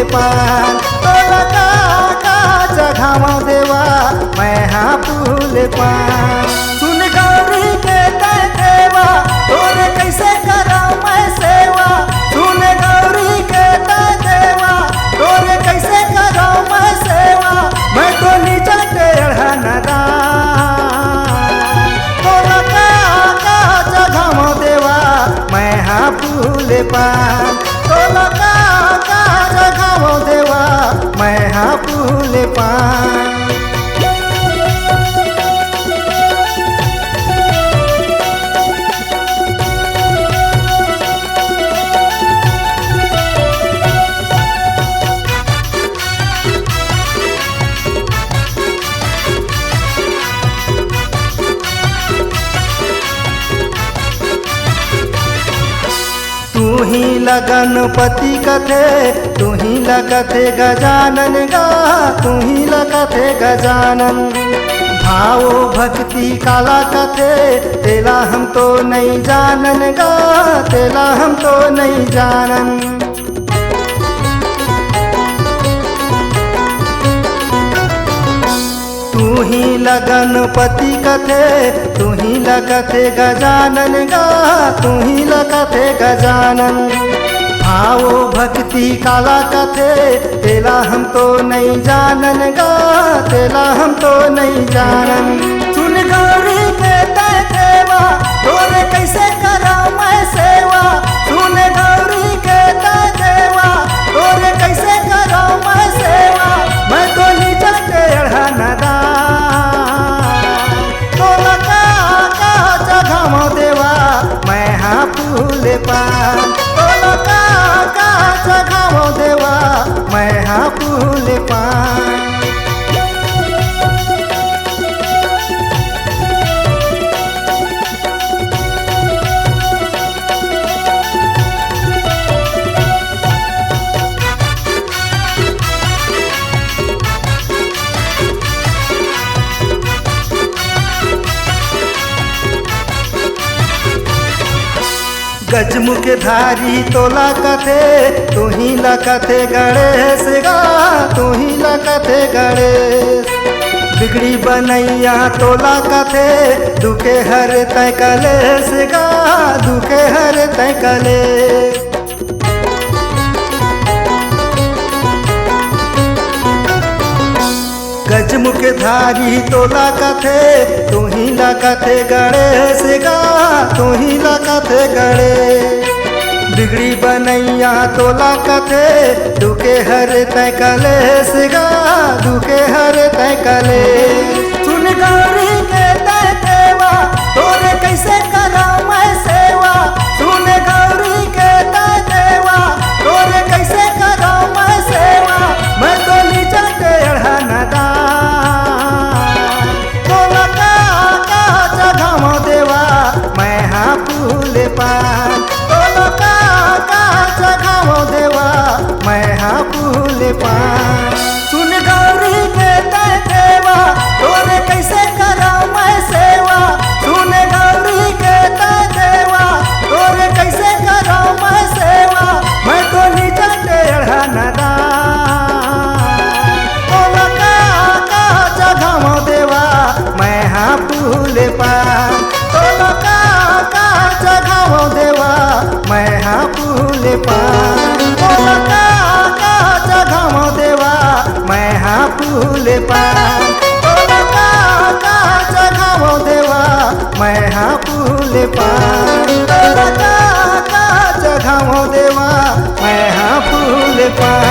फूले पान तोला का जगावो देवा मैं हाँ फूले पान। सुन गौरी के तय देवा तोरे कैसे करा मैं सेवा। सुन गौरी के तय देवा तोरे कैसे करा मैं सेवा। मैं तो नीचा टेढ़ा नदान तोला का जगावो देवा मैं हाँ फूले पान तोला का जगावो देवा मैं हाँ फूले पान। तू ही गणपति कथे तू ही लगथे गजानन गा तू ही लगथे गजानन। भाव भक्ति काला कथे तेला हम तो नहीं जानन गा तेला हम तो नहीं जानन। तू ही गणपति कथे तू ही लगथे गजानन गा तू ही लगथे गजानन। भाव भक्ति काला कथे तेला हम तो नहीं जानन गा तेला हम तो नहीं जानन। सुन गौरी के तय देवा तोरे कैसे करा मैं सेवा। सुन गौरी के तय देवा तोरे कैसे करा मैं सेवा। मैं तो नीचा टेढ़ा नदान तोला का जगावो देवा मैं हाँ फूले पान तोला का जगावो देवा मैं हाँ फूले पान। गजमुख धारी तोला कथे तू ही लकथे गणेश गा तू ही लकथे गणेश। बिगड़ी बनैया तोला कथे दुखे हर तय कलेश गा दुखे हर तय कलेश। गजमुख धारी तोला कथे तू ही लगथे गणेश गा तू ही लगथे गणेश। बिगड़ी बनैया तोला कथे दुखे हर तय कलेश गा दुखे हर तय कलेश। सुन गौरी के तय देवा तोरे कैसे करा मैं सेवा। सुन गौरी के तय देवा तोरे कैसे करा मैं सेवा। मैं तो नीचा टेढ़ा नदान तोला का जगावो देवा मैं हाँ फूले पान तोला का जगावो देवा मैं हाँ फूले पान। सुन गौरी के तय देवा तोरे कैसे करा मैं सेवा। सुन गौरी के तय देवा तोरे कैसे करा मैं सेवा। मैं तो नीचा टेढ़ा नदान तोला का जगावो देवा मैं हाँ फूले पान तोला का जगावो देवा मैं हाँ फूले पान तोला का जगावो देवा मैं हाँ फूले पान तोला का जगावो देवा मैं हाँ फूले पान तोला का जगावो देवा मैं हाँ फूले पान।